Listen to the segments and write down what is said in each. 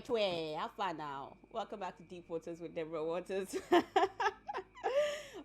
Twe, have fun now. Welcome back to Deep Waters with Deborah Waters.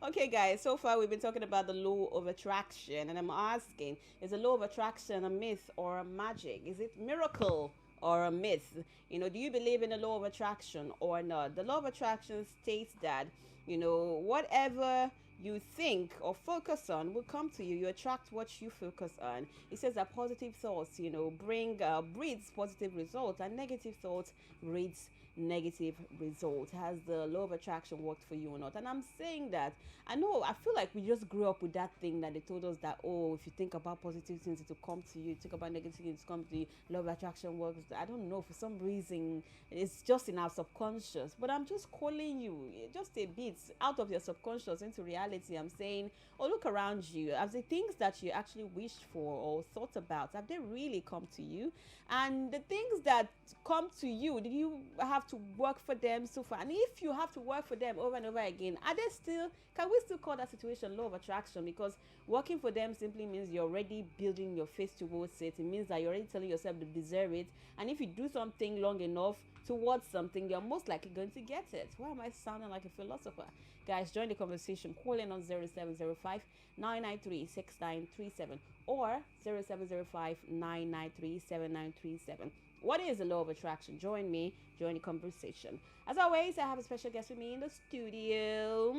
Okay, guys, so far we've been talking about the law of attraction, and I'm asking, is the law of attraction a myth or a magic? Is it miracle or a myth? Do you believe in the law of attraction or not? The law of attraction states that, whatever you think or focus on will come to you. You attract what you focus on. It says that positive thoughts, bring breeds positive results, and negative thoughts breeds negative results. Has the law of attraction worked for you or not? And I'm saying that I feel like we just grew up with that thing that they told us that, oh, if you think about positive things, it will come to you. Think about negative things, it will come to you. Law of attraction works. I don't know, for some reason it's just in our subconscious. But I'm just calling you just a bit out of your subconscious into reality. I'm saying, oh, look around you. As the things that you actually wished for or thought about, have they really come to you? And the things that come to you, did you have to work for them so far? And if you have to work for them over and over again, can we still call that situation law of attraction? Because working for them simply means you're already building your face towards it. It means that you're already telling yourself to deserve it. And if you do something long enough towards something, you're most likely going to get it. Why am I sounding like a philosopher? Guys, join the conversation. Call in on 0705 993 6937 or 0705 993 7937. What is the law of attraction? Join me, join the conversation. As always, I have a special guest with me in the studio.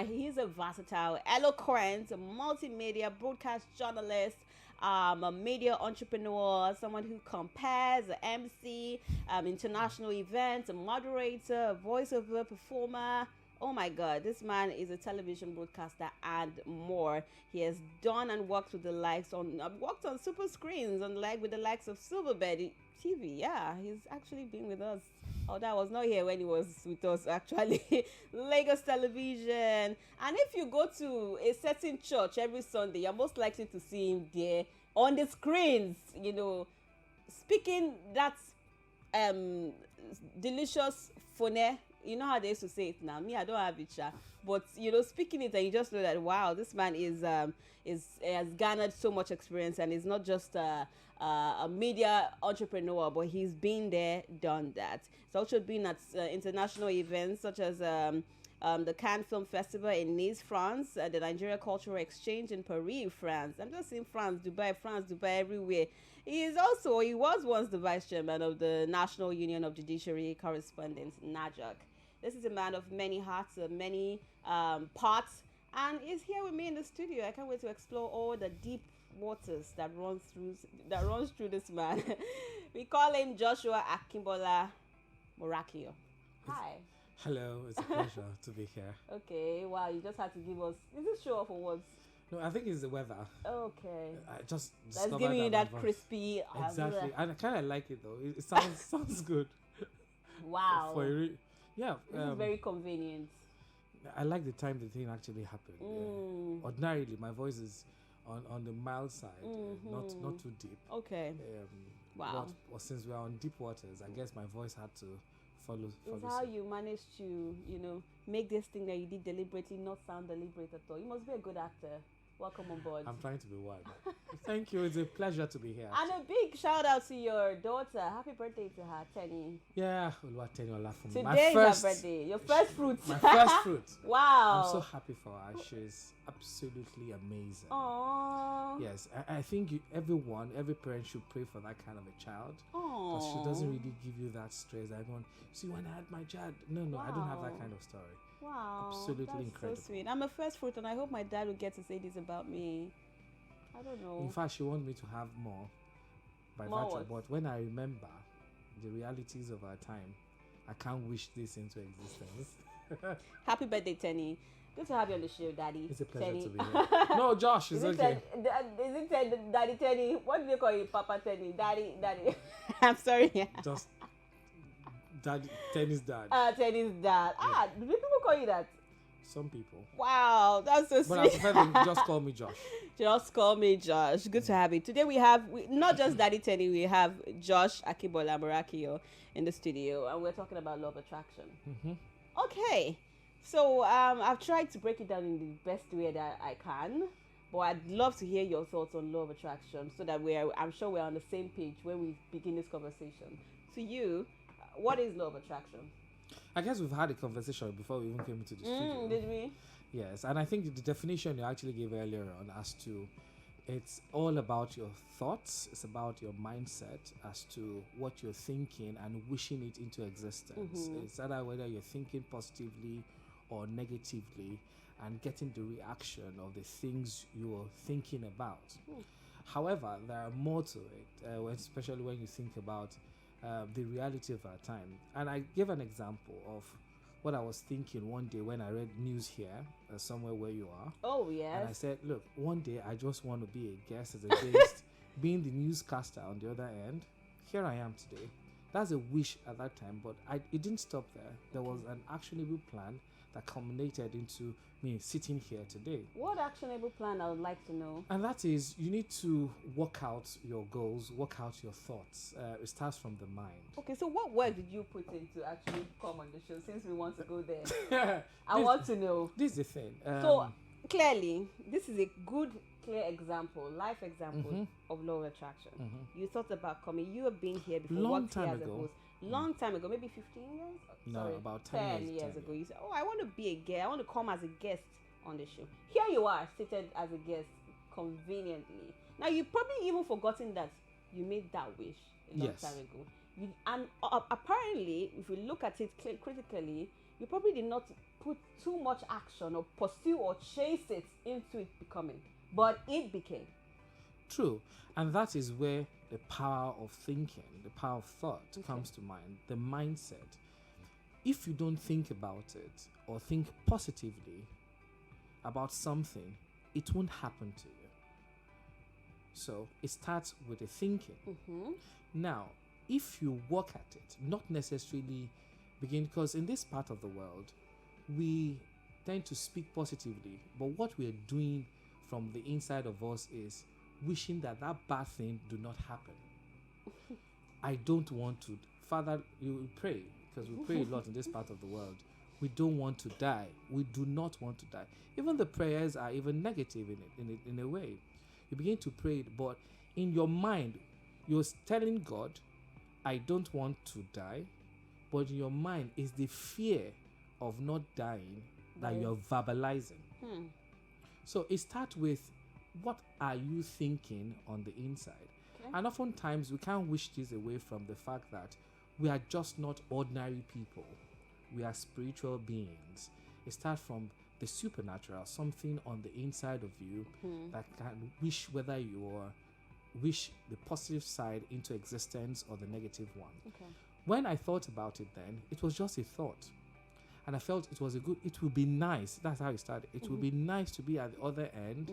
He's a versatile, eloquent, multimedia broadcast journalist, a media entrepreneur, someone who compares, an MC, international events, a moderator, a voiceover performer. Oh my God, this man is a television broadcaster and more. He has done and worked with the likes on, worked on super screens and with the likes of Silverbird TV. Yeah, he's actually been with us. Oh, that was not here when he was with us actually. Lagos Television. And if you go to a certain church every Sunday, you're most likely to see him there on the screens, speaking that delicious phone. You know how they used to say it now. Me, I don't have it, but speaking it, and you just know that wow, this man is has garnered so much experience, and is not just a media entrepreneur, but he's been there, done that. He's also been at international events such as the Cannes Film Festival in Nice, France, the Nigeria Cultural Exchange in Paris, France. I'm just saying France, Dubai, everywhere. He was once the vice chairman of the National Union of Judiciary Correspondents, NAJOC. This is a man of many hats, many parts, and is here with me in the studio. I can't wait to explore all the deep waters that runs through this man. We call him Joshua Akimbola Morakio. Hi. Hello, it's a pleasure to be here. Okay, wow, you just had to give us. Is this show off or what? No, I think it's the weather. Okay. I just That's giving you that crispy. Exactly, and I kind of like it though. It sounds good. Wow. Yeah. This is very convenient. I like the time the thing actually happened. Yeah. Ordinarily, my voice is on the mild side, not too deep. Okay. Wow. But since we're on deep waters, I guess my voice had to follow. It's how you managed to, make this thing that you did deliberately not sound deliberate at all. You must be a good actor. Welcome on board. I'm trying to be one. Thank you. It's a pleasure to be here. And a big shout out to your daughter. Happy birthday to her, Tenny. Yeah, Today is her birthday. Your first fruit. My first fruit. Wow. I'm so happy for her. She's absolutely amazing. Aww. Yes, I think every parent should pray for that kind of a child. Because she doesn't really give you that stress. See, when I had my child. No, wow. I don't have that kind of story. Wow. Absolutely that's incredible. So sweet. I'm a first fruit, and I hope my dad will get to say this about me. I don't know. In fact, she wants me to have more by virtue. But when I remember the realities of our time, I can't wish this into existence. Happy birthday, Tenny. Good to have you on the show, Daddy. It's a pleasure Tenny. to be here. No, Josh, it's okay. Is it Daddy Tenny? What do they call you, Papa Tenny? Daddy. I'm sorry. Just Tenny's dad. Tenny's dad. Yeah. Do people call you that? Some people. Wow, that's so sweet. But I prefer them just call me Josh. Just call me Josh. Good to have you. Today we have, not just Daddy Tenny, we have Josh Akibola Morakio in the studio, and we're talking about law of attraction. Mm-hmm. Okay. So I've tried to break it down in the best way that I can, but I'd love to hear your thoughts on law of attraction so that I'm sure we're on the same page when we begin this conversation. To you, what is law of attraction? I guess we've had a conversation before we even came into the studio. Did we? Yes, and I think the definition you actually gave earlier on as to it's all about your thoughts, it's about your mindset as to what you're thinking and wishing it into existence. It's either whether you're thinking positively or negatively and getting the reaction of the things you're thinking about. However, there are more to it, especially when you think about the reality of our time. And I gave an example of what I was thinking one day when I read news here, somewhere where you are. Oh, yes. And I said, look, one day I just want to be a guest as against being the newscaster on the other end. Here I am today. That's a wish at that time, but it didn't stop there. There was an actionable plan that culminated into me sitting here today. What actionable plan I would like to know? And that is, you need to work out your goals, work out your thoughts. It starts from the mind. Okay, so what work did you put in to actually come on the show since we want to go there? I want to know. This is the thing. So, clearly, this is a good, clear example, life example of law of attraction. You thought about coming. You have been here before. Long time ago. Long time ago, maybe 15 years? No, Sorry, about 10 years ago. You said, oh, I want to be a guest. I want to come as a guest on the show. Here you are, seated as a guest conveniently. Now, you've probably even forgotten that you made that wish a long time ago. And apparently, if you look at it critically, you probably did not put too much action or pursue or chase it into it becoming. But it became. True. And that is where the power of thinking, the power of thought comes to mind, the mindset. If you don't think about it or think positively about something, it won't happen to you. So it starts with the thinking. Now, if you work at it, not necessarily begin, because in this part of the world, we tend to speak positively, but what we're doing from the inside of us is wishing that bad thing do not happen. I don't want to. Father, you pray, because we pray a lot in this part of the world. We don't want to die. We do not want to die. Even the prayers are even negative in a way. You begin to pray, but in your mind, you're telling God, I don't want to die. But in your mind is the fear of not dying that you're verbalizing. So it starts with, what are you thinking on the inside? Okay. And oftentimes we can't wish this away from the fact that we are just not ordinary people. We are spiritual beings. It starts from the supernatural, something on the inside of you that can wish whether you wish the positive side into existence or the negative one. Okay. When I thought about it then, it was just a thought. And I felt it would be nice. That's how it started. It would be nice to be at the other end,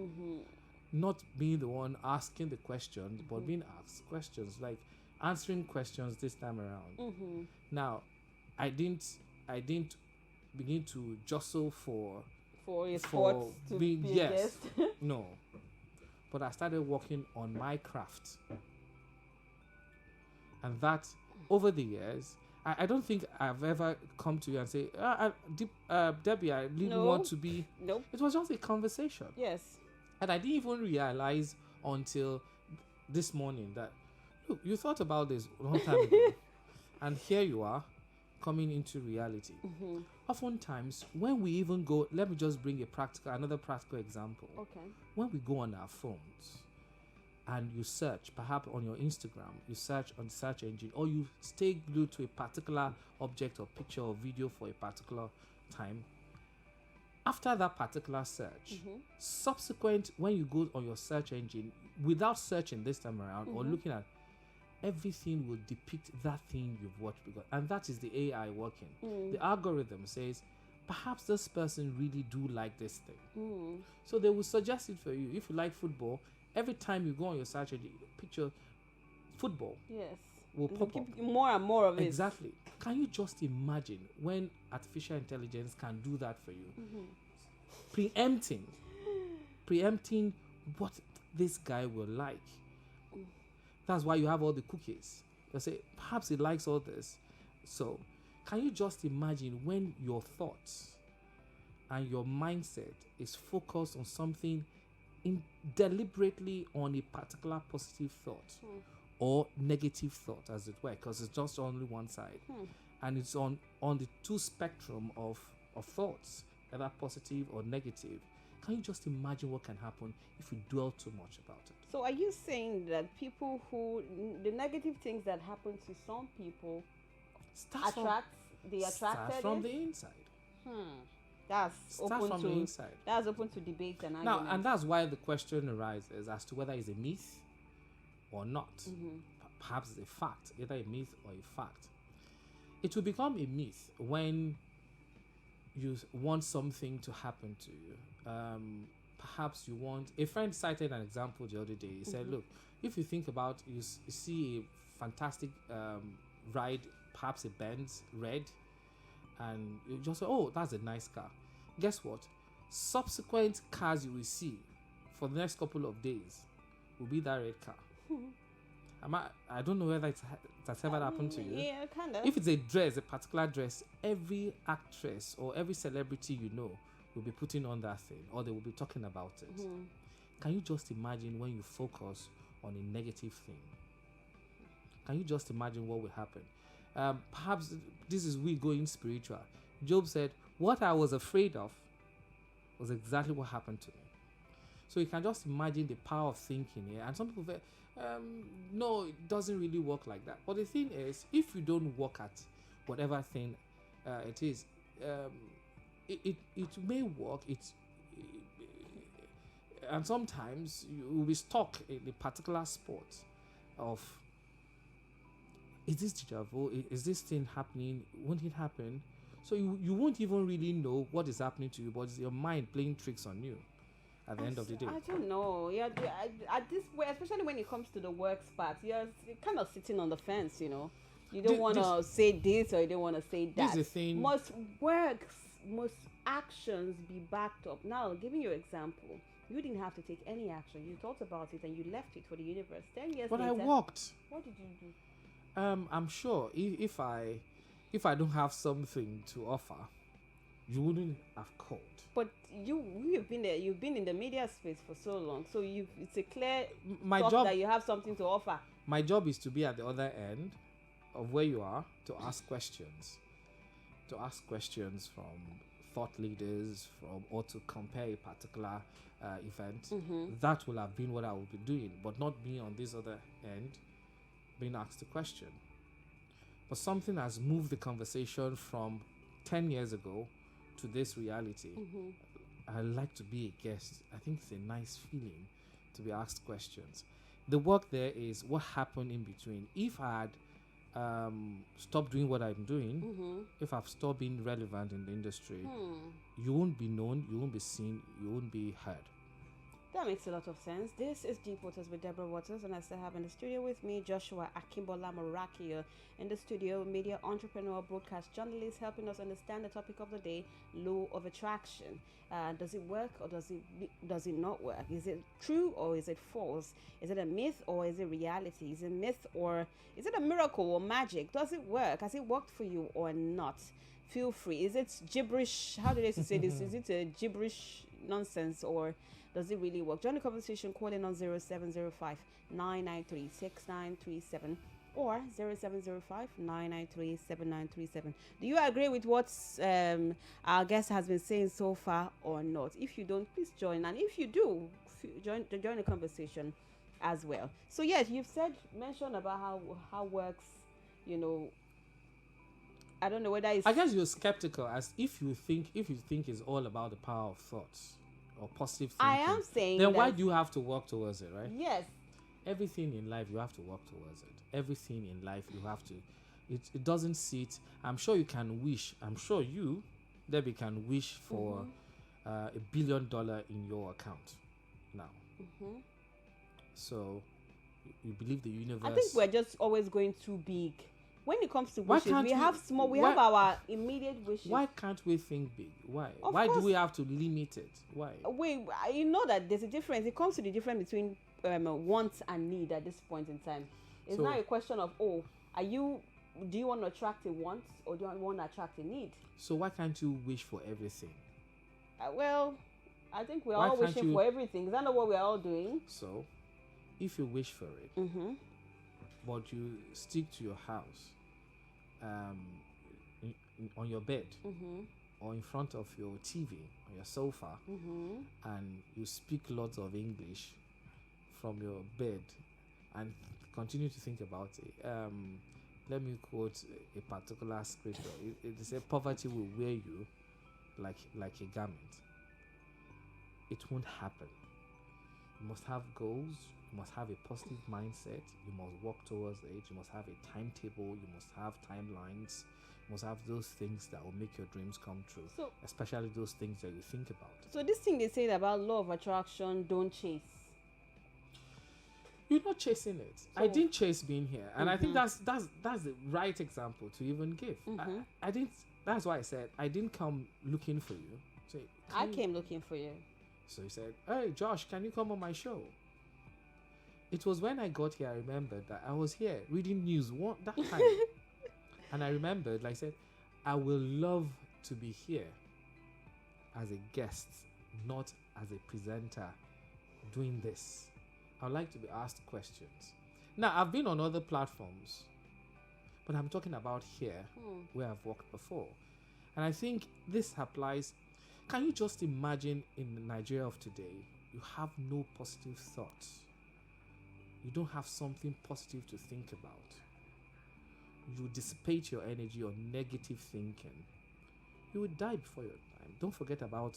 not being the one asking the questions, but being asked questions, like answering questions this time around. Now, I didn't begin to jostle for being a guest. No. But I started working on my craft. And that, over the years, I don't think I've ever come to you and say, Debbie, I really want to be... Nope. It was just a conversation. Yes. And I didn't even realize until this morning that, look, you thought about this a long time ago. And here you are, coming into reality. Oftentimes, when we even go... Let me just bring another practical example. Okay. When we go on our phones, and you search, perhaps on your Instagram, you search on search engine, or you stay glued to a particular object or picture or video for a particular time. After that particular search, subsequent, when you go on your search engine, without searching this time around or looking at, everything will depict that thing you've watched before. And that is the AI working. The algorithm says, perhaps this person really do like this thing. So they will suggest it for you. If you like football, every time you go on your search engine, picture football. Yes. Will pop up. More and more of it. Exactly. Can you just imagine when artificial intelligence can do that for you? Preempting what this guy will like. That's why you have all the cookies. They say, perhaps he likes all this. So, can you just imagine when your thoughts and your mindset is focused on something deliberately on a particular positive thought or negative thought, as it were, because it's just only one side, and it's on the two spectrum of thoughts, either positive or negative. Can you just imagine what can happen if you dwell too much about it? So are you saying that people who the negative things that happen to some people Start attracted from it? the inside. That's Start open from to the inside. that's open to debate and Now, argument. and that's why the question arises as to whether it's a myth or not. Perhaps it's a fact, either a myth or a fact. It will become a myth when you want something to happen to you. Perhaps you want. A friend cited an example the other day. He said, "Look, if you think about, you see a fantastic ride, perhaps a Benz red, and you just say, oh, that's a nice car. Guess what? Subsequent cars you will see for the next couple of days will be that red car." I don't know whether that's ever happened to you. Yeah, kind of. If it's a dress, a particular dress, every actress or every celebrity you know will be putting on that thing, or they will be talking about it. Can you just imagine when you focus on a negative thing? Can you just imagine what will happen? Perhaps this is we going spiritual. Job said, "What I was afraid of was exactly what happened to me." So you can just imagine the power of thinking here. And some people say, no, it doesn't really work like that. But the thing is, if you don't work at whatever thing it is, it may work. And sometimes you will be stuck in a particular sport of, is this déjà vu? Is this thing happening? Won't it happen? So you won't even really know what is happening to you, but it's your mind playing tricks on you at the end of the day. I don't know. Yeah, at this way, especially when it comes to the works part, you're kind of sitting on the fence. You don't want to say this or you don't want to say that. This is the thing. Must actions be backed up? Now, giving you an example, you didn't have to take any action. You thought about it and you left it for the universe. 10 years but later. I walked. What did you do? I'm sure if I don't have something to offer, you wouldn't have called. But you've been there. You've been in the media space for so long, so it's a clear My thought job that you have something to offer. My job is to be at the other end of where you are, to ask questions from thought leaders, or to compare a particular event. That will have been what I will be doing, but not being on this other end, being asked a question. But something has moved the conversation from 10 years ago to this reality. I like to be a guest. I think it's a nice feeling to be asked questions. The work there is what happened in between. If I had stopped doing what I'm doing, if I've stopped being relevant in the industry, you won't be known, you won't be seen, you won't be heard. That makes a lot of sense. This is Deep Waters with Deborah Waters, and I still have in the studio with me Joshua Akimbola Morakio, in the studio, media entrepreneur, broadcast journalist, helping us understand the topic of the day, law of attraction. Does it work or does it not work? Is it true or is it false? Is it a myth or is it reality? Is it myth or is it a miracle or magic? Does it work? Has it worked for you or not? Feel free. Is it gibberish? How do they say this? Is it a gibberish nonsense or does it really work? Join the conversation calling on 0705 993 6937 or 0705 993 7937. Do you agree with what our guest has been saying so far or not? If you don't, please join. And if you do, join the conversation as well. So yes, you've mentioned about how works, I don't know whether it's... I guess you're skeptical as if you think it's all about the power of thoughts or positive thinking. I am saying then why do you have to work towards it, right? Yes. Everything in life you have to work towards it. Everything in life you have to. It doesn't sit. I'm sure you can wish. I'm sure you, Debbie, can wish for $1 billion in your account now. So you believe the universe. I think we're just always going too big. When it comes to wishes, we have small. We have our immediate wishes. Why can't we think big? Why? Of Why course. do we have to limit it? Why? Wait, you know that there's a difference. It comes to the difference between wants and need at this point in time. It's not a question of do you want to attract a want or do you want to attract a need? So why can't you wish for everything? Well, I think we're Why all can't wishing you? for everything. Is that not what we're all doing? So, if you wish for it, Mm-hmm. but you stick to your house, um, on your bed Mm-hmm. or in front of your TV or your sofa, Mm-hmm. and you speak lots of English from your bed and continue to think about it. Let me quote a particular scripture. It says, "Poverty will wear you like a garment." It won't happen. You must have goals. You must have a positive mindset. You must work towards it. You must have a timetable. You must have timelines. You must have those things that will make your dreams come true, So, especially those things that you think about. so this thing they say about law of attraction, don't chase. You're not chasing it. I So, didn't chase being here, and I think Mhm. that's the right example to even give. Mhm. I didn't. That's why I said I didn't come looking for you. Say, I "Can you-" came looking for you. So he said, "Hey, Josh, can you come on my show?" It was when I got here I remembered that I was here reading news that time, and I remembered, like I said, I will love to be here as a guest, not as a presenter, doing this. I'd like to be asked questions. Now, I've been on other platforms, but I'm talking about here where I've worked before. And I think this applies. Can you just imagine in the Nigeria of today, you have no positive thoughts? You don't have something positive to think about. You dissipate your energy on negative thinking. You will die before your time. Don't forget about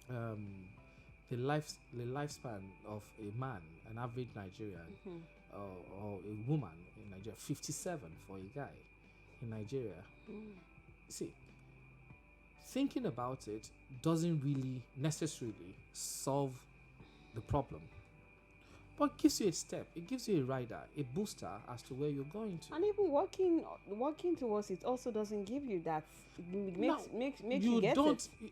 um, the lifespan of a man, an average Nigerian, or a woman in Nigeria, 57 for a guy in Nigeria. See, thinking about it doesn't really necessarily solve the problem, but it gives you a step, it gives you a rider, a booster as to where you're going to. And even working towards it also doesn't give you that. It makes you You get don't. it.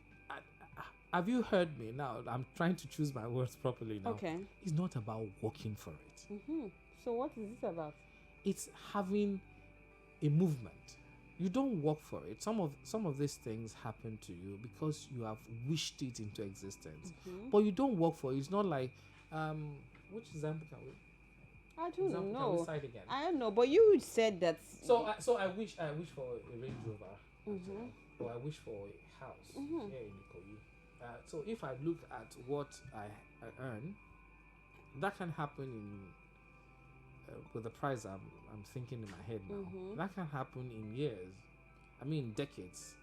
Have you heard me now? I'm trying to choose my words properly now. Okay. It's not about working for it. So what is this about? It's having a movement. You don't work for it. Some of these things happen to you because you have wished it into existence, but you don't work for it. It's not like which example can we? I don't Can we know. cite again? I don't know, but you said that. So I wish for a Range Rover, or I wish for a house here in Ikoyi. So if I look at what I earn, that can happen in with the price I'm thinking in my head now. That can happen in years. I mean decades.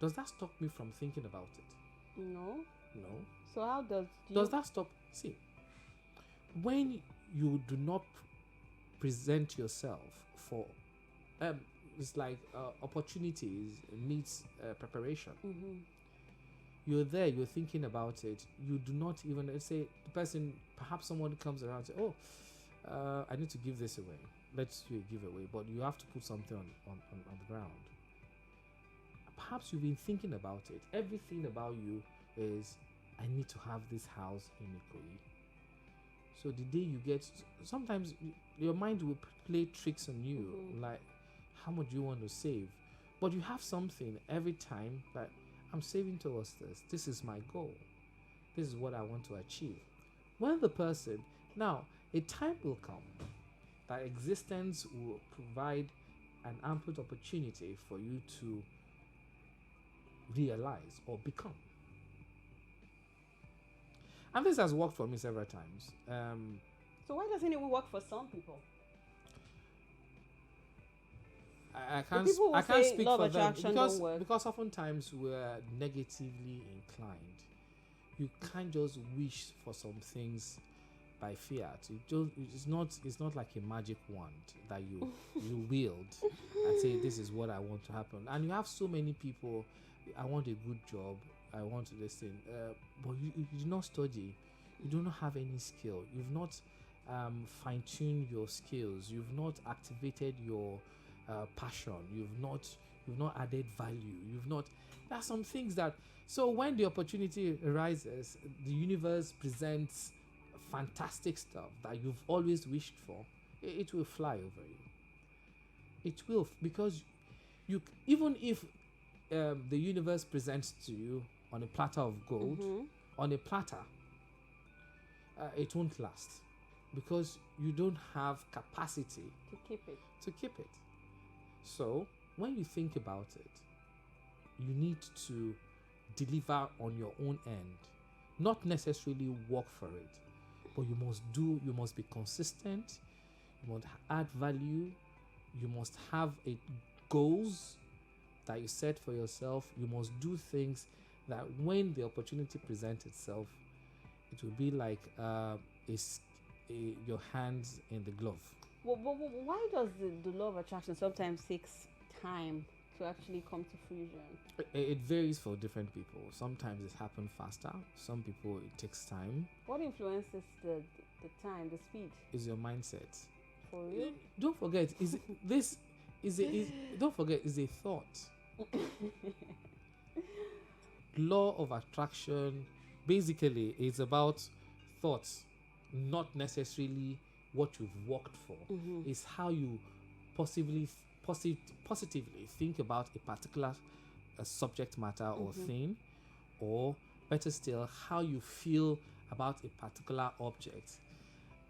Does that stop me from thinking about it? No. No. So how Does that stop? See, when you do not present yourself for, it's like opportunities meets preparation. You're there, you're thinking about it. You do not even, let's say the person, perhaps someone comes around and say, "Oh, I need to give this away. Let's do a giveaway," but you have to put something on the ground. Perhaps you've been thinking about it. Everything about you is, I need to have this house in Ikoyi. So the day you get, sometimes your mind will play tricks on you, like, how much do you want to save? But you have something every time that, I'm saving towards this. This is my goal. This is what I want to achieve. When the person, now, a time will come that existence will provide an ample opportunity for you to realize or become. And this has worked for me several times. So why doesn't it work for some people? I can't speak law for of them attraction don't work. because oftentimes we're negatively inclined. You can't just wish for some things by fiat. It's not like a magic wand that you wield and say, this is what I want to happen. And you have so many people, I want a good job, I want this thing, but you do not study, you do not have any skill, you've not fine-tuned your skills, you've not activated your passion, you've not added value, there are some things that, so when the opportunity arises, the universe presents fantastic stuff that you've always wished for, it will fly over you. It will, because you, even if the universe presents to you on a platter of gold, on a platter, it won't last because you don't have capacity To keep it. to keep it. So when you think about it, you need to deliver on your own end, not necessarily work for it, but you must be consistent, you must add value, you must have goals that you set for yourself. You must do things that when the opportunity presents itself, it will be like your hands in the glove. Why does the law of attraction sometimes takes time to actually come to fruition? It varies for different people. Sometimes it happens faster. Some people it takes time. What influences the time, the speed? Is your mindset. For real? Don't forget, don't forget, is a thought. Law of attraction basically is about thoughts, not necessarily what you've worked for. It's how you positively think about a particular subject matter or thing, or better still, how you feel about a particular object.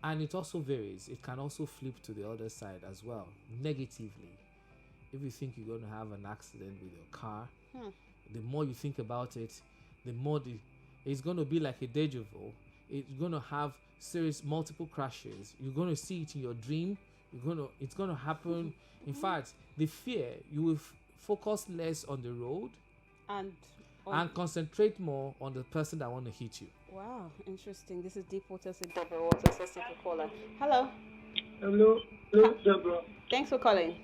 And it also varies. It can also flip to the other side as well, negatively. If you think you're going to have an accident with your car, the more you think about it, the more it's going to be like a deja vu. It's going to have multiple crashes. You're going to see it in your dream. It's going to happen. In fact, the fear, you will focus less on the road and concentrate more on the person that want to hit you. Wow, interesting. This is Deep Water, Double Water, caller. Hello. Hello, Deborah. Thanks for calling.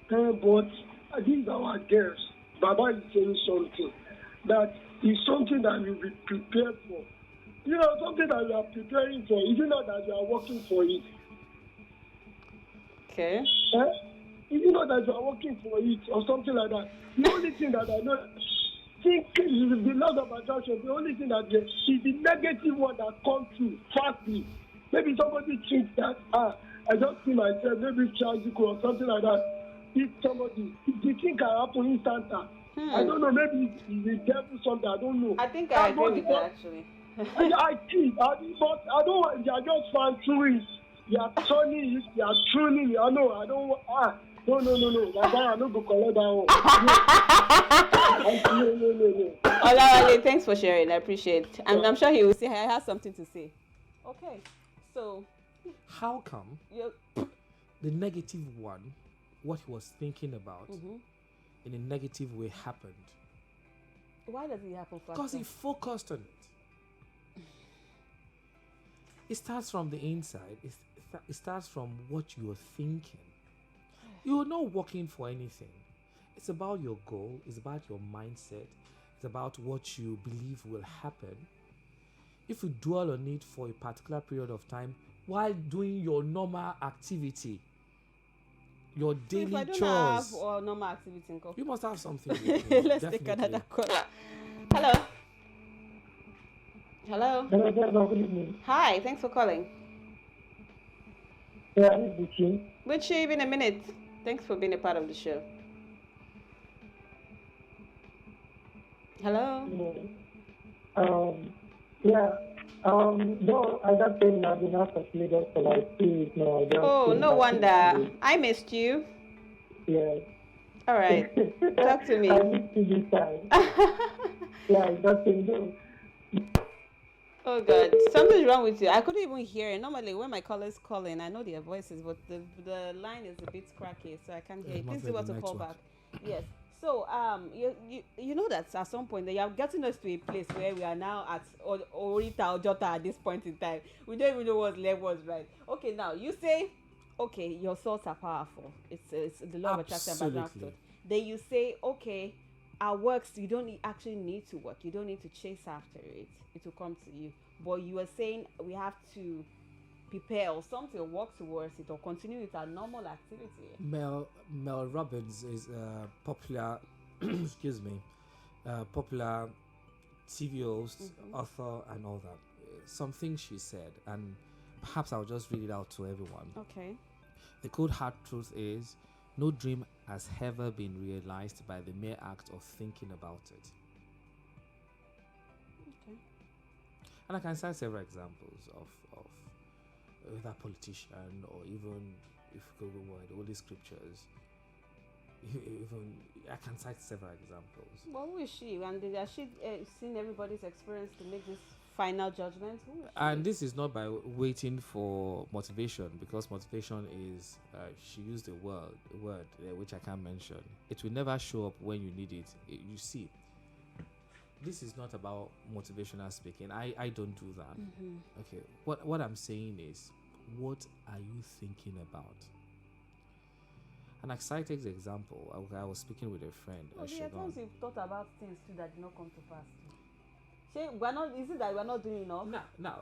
But I think our guest, Baba, is saying something that is something that you be prepared for. You know, something that you are preparing for. Is it not that you are working for it? Okay. Is it not that you are working for it or something like that? The only thing that I know, think is the law of attraction. The only thing that is the negative one that comes through fastly. Maybe somebody thinks that I just see myself, maybe tragical or something like that. If the thing can happen instant. I don't know, maybe it's the devil something, I don't know. I think I agree with that actually. I think, but I don't want, they are just fan through it. They are turning it, they are tuning it. I know, I don't want, no. Like that, I don't go collect that one. No. Olawale, thanks for sharing. I appreciate it. And I'm sure he will say he has something to say. Okay, so. How come the negative one, what he was thinking about in a negative way happened? Why does it happen faster? Because he focused on it. It starts from the inside. It starts from what you're thinking. You're not working for anything. It's about your goal. It's about your mindset. It's about what you believe will happen. If you dwell on it for a particular period of time while doing your normal activity, your daily if I don't chores, have normal activity in you must have something. Let's take another call. Hello. Hello, good evening. Hi, thanks for calling. Yeah, it's Buchi. Buchi, in a minute. Thanks for being a part of the show. Hello. No, I got been I've been out of Lagos for like 2 weeks now. Oh, no wonder. I missed you. Yeah. All right. Talk to me. I missed you this time. Yeah, that's been Oh God, something's wrong with you. I couldn't even hear it. Normally, when my callers call in, I know their voices, but the line is a bit cracky, so I can't hear it. Please do want to call back. Yes. So you know that at some point they are getting us to a place where we are now at Orita or Jota at this point in time. We don't even know what left was right. Okay, now you say, okay, your thoughts are powerful. It's the law of attraction background thought. Then you say, okay, our works, you don't actually need to work. You don't need to chase after it. It will come to you. But you are saying we have to prepare or something or work towards it or continue with our normal activity. Mel Robbins is a popular, popular TV host, author, and all that. Something she said, and perhaps I'll just read it out to everyone. Okay. The cold hard truth is, no dream has ever been realized by the mere act of thinking about it. Okay. And I can cite several examples of that politician, or even if you go over the Holy Scriptures, even I can cite several examples. Well, who is she? And has she seen everybody's experience to make this final judgment? Who is she? And this is not by waiting for motivation, because motivation is she used a word which I can't mention. It will never show up when you need it. You see, this is not about motivational speaking. I don't do that. Okay, what I'm saying is, what are you thinking about? An exciting example, I was speaking with a friend. Well, there are times you've thought about things too that did not come to pass. We're not. Is it that we're not doing enough? No.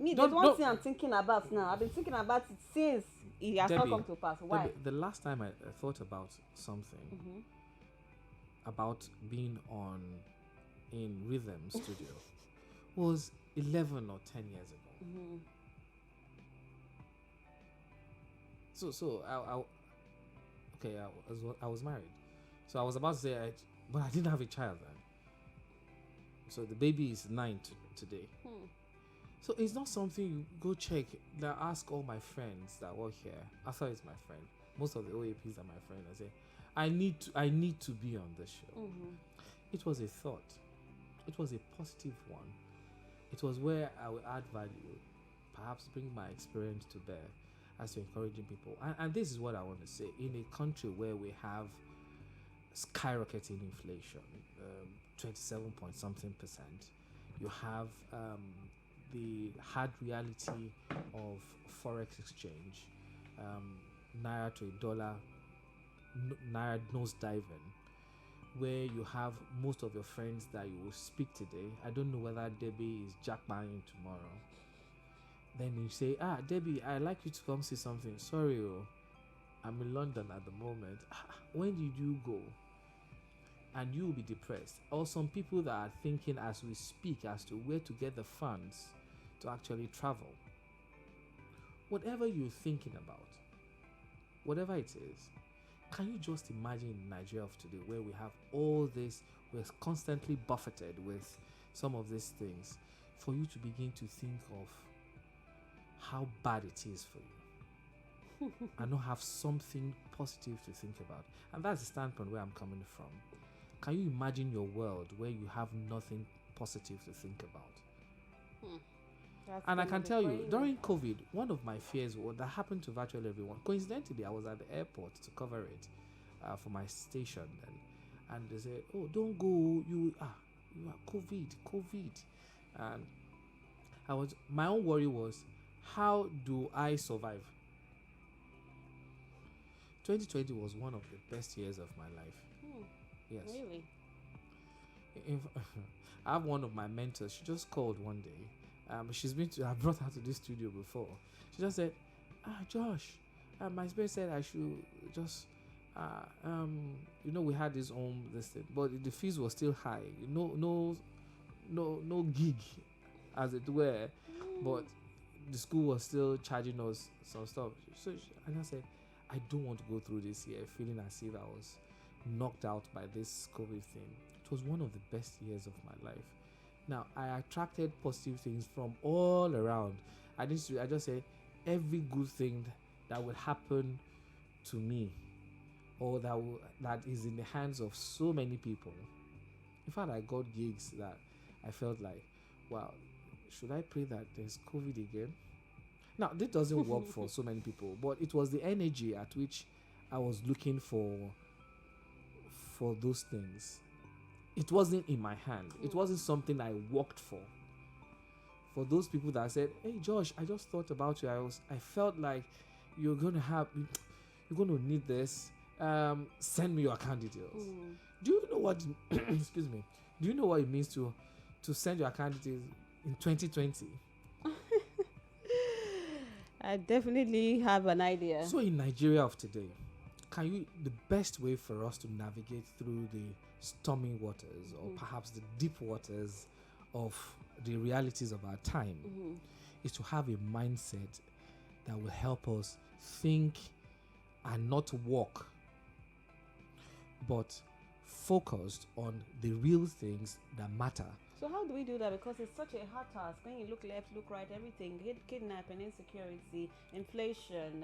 Me, there's one thing I'm thinking about now. I've been thinking about it since it has not come to pass. Why? Debbie, the last time I thought about something about being in Rhythm Studio was 11 or 10 years ago. So I was married. So I was about to say, but I didn't have a child then. So the baby is 9 today. So it's not something you go check. That ask all my friends that work here. I thought it's my friend. Most of the OAPs are my friend. I say, I need to be on this show. It was a thought. It was a positive one. It was where I would add value, perhaps bring my experience to bear as to encouraging people. And this is what I want to say. In a country where we have skyrocketing inflation, 27 point something %, you have the hard reality of forex exchange, naira to a dollar, naira nose diving, where you have most of your friends that you will speak today. I don't know whether Debbie is jackpotting tomorrow. Then you say, Debbie, I'd like you to come see something. Sorry, I'm in London at the moment. When did you go? And you will be depressed. Or some people that are thinking as we speak as to where to get the funds to actually travel. Whatever you're thinking about, whatever it is, can you just imagine in Nigeria of today, where we have all this, we're constantly buffeted with some of these things, for you to begin to think of how bad it is for you and not have something positive to think about? And that's the standpoint where I'm coming from. Can you imagine your world where you have nothing positive to think about? And I can tell you, during COVID, one of my fears that happened to virtually everyone. Coincidentally, I was at the airport to cover it for my station then, and they said, "Oh, don't go, you are COVID." And my own worry was, how do I survive? 2020 was one of the best years of my life. Yes. Really? I have one of my mentors. She just called one day. I brought her to this studio before. She just said, Josh, my spirit said I should just, we had this thing, but the fees were still high. No gig, as it were, but the school was still charging us some stuff. And I said, I don't want to go through this year feeling as if I was knocked out by this COVID thing. It was one of the best years of my life. Now, I attracted positive things from all around. I just say every good thing that will happen to me, or that is in the hands of so many people. In fact, I got gigs that I felt like, wow, should I pray that there's COVID again? Now, this doesn't work for so many people, but it was the energy at which I was looking for those things. It wasn't in my hand. It wasn't something I worked for. For those people that said, "Hey Josh, I just thought about you. I felt like you're going to need this. Send me your account details." Do you know what? Excuse me. Do you know what it means to send your account details in 2020? I definitely have an idea. So in Nigeria of today, the best way for us to navigate through the stormy waters, or perhaps the deep waters of the realities of our time, is to have a mindset that will help us think and not walk but focused on the real things that matter. So how do we do that? Because it's such a hard task. When you look left, look right, everything, kidnapping, insecurity, inflation,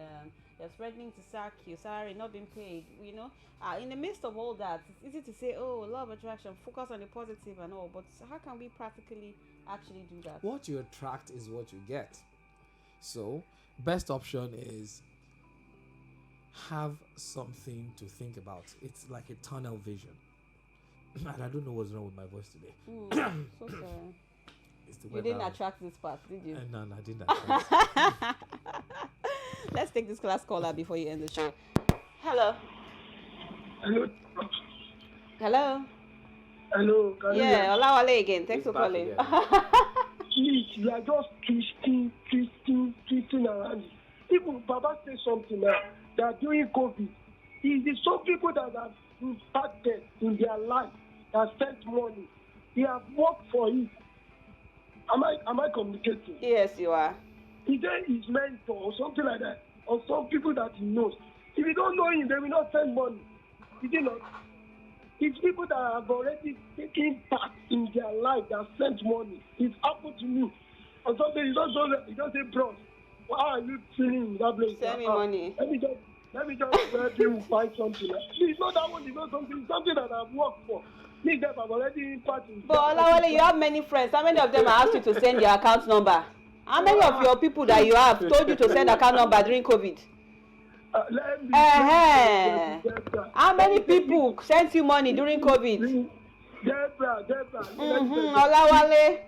they're threatening to sack you, salary not being paid, in the midst of all that, it's easy to say, oh, law of attraction, focus on the positive and all, but how can we practically actually do that? What you attract is what you get. So, best option is have something to think about. It's like a tunnel vision. And I don't know what's wrong with my voice today. So sorry. It's the You weather. didn't attract this part, did you? No, I didn't attract. Let's take this class caller before you end the show. Hello. Hello. Hello. Hello. Can you hear me? Yeah, Olawale again. Thanks He's for back calling. again. Please, you are just twisting around. People, Baba said something now. They are doing COVID. It is some people that have impacted in their life, that spent money. They have worked for it. Am I communicating? Yes, you are. Is there his mentor or something like that? Or some people that he knows? If you don't know him, they will not send money. Is it not? It's people that have already taken part in their life that sent money. It happened to me. Or something, you don't say, bros, how are you feeling in that place? Send me money. Let me just help you find something. It's not that one, it's not something. It's something that I've worked for. Me, that I've already participated. But Olawale, you have many friends. How many of them have asked you to send your account number? How many of your people that you have told you to send account number during COVID? How many people sent you money during COVID? Debra. Olawale.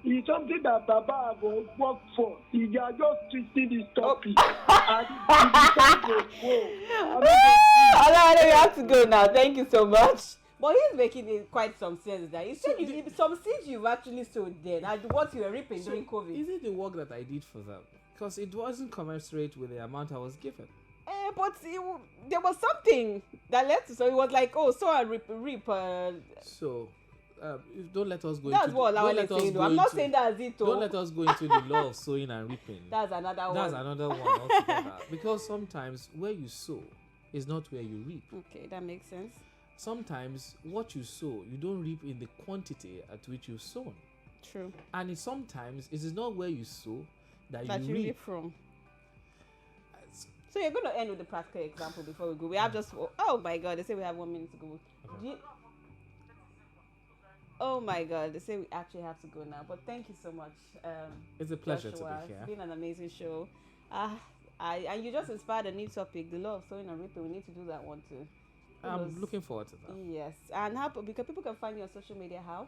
It's something that Baba have worked for. They are just twisting this topic. Olawale, we have to go now. Thank you so much. But he's making it quite some sense that he said some seeds you've actually sowed then and what you were reaping during COVID. Is it the work that I did for them? Because it wasn't commensurate with the amount I was given. But there was something that led to, so it was like, oh, sow and reap. So, don't let us go that's into... what Olawale is saying. I'm not saying that's it. Don't let us go into the law of sowing and reaping. That's another one. That's another one altogether. Because sometimes where you sow is not where you reap. Okay, that makes sense. Sometimes what you sow, you don't reap in the quantity at which you've sown. True. And sometimes it is not where you sow that you reap reap from. So you're going to end with the practical example before we go. We have just... Oh my God, they say we have 1 minute to go. Okay. Oh my God, they say we actually have to go now. But thank you so much. It's a pleasure Joshua. to be here. It's been an amazing show. And you just inspired a new topic, the law of sowing and reaping. We need to do that one too. I'm looking forward to that. Yes. And how, because people can find you on social media, how?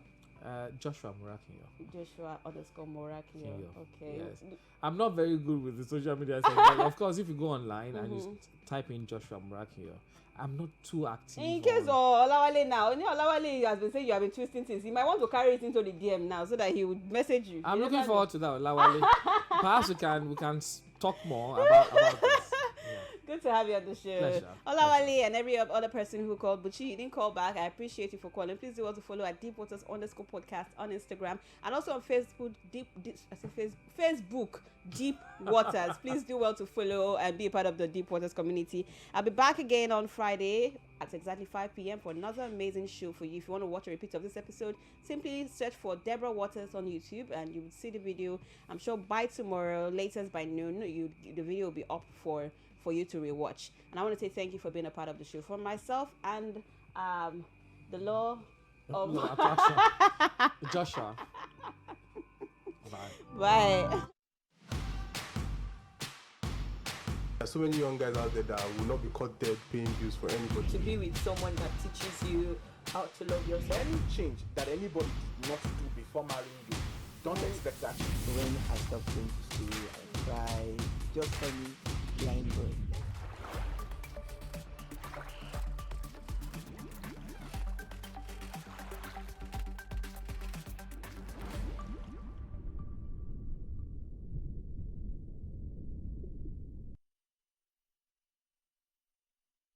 Joshua Murakinyo. Joshua_Murakinyo. Okay. Yes. I'm not very good with the social media thing. But of course, if you go online and you type in Joshua Murakinyo, I'm not too active. In case of Olawale now, Olawale has been saying you have been twisting things. He might want to carry it into the DM now so that he would message you. I'm looking forward to that, Olawale. Perhaps we can talk more about this. Yeah. Good to have you on the show. Pleasure. Olawale and every other person who called, but you didn't call back. I appreciate you for calling. Please do also follow at deepwaters_podcast on Instagram and also on Facebook. Facebook Deep Waters. Please do well to follow and be a part of the Deep Waters community. I'll be back again on Friday at exactly 5 p.m. for another amazing show for you. If you want to watch a repeat of this episode, simply search for Deborah Waters on YouTube and you will see the video. I'm sure by tomorrow, latest by noon, the video will be up for you to rewatch. And I want to say thank you for being a part of the show. For myself and the law of Joshua. Bye. Bye. There's so many young guys out there that will not be caught dead paying bills for anybody. To be with someone that teaches you how to love yourself. Any change that anybody did not do before marrying you, don't expect that. When I stopped going to school, I cried. Just tell me, blind boy.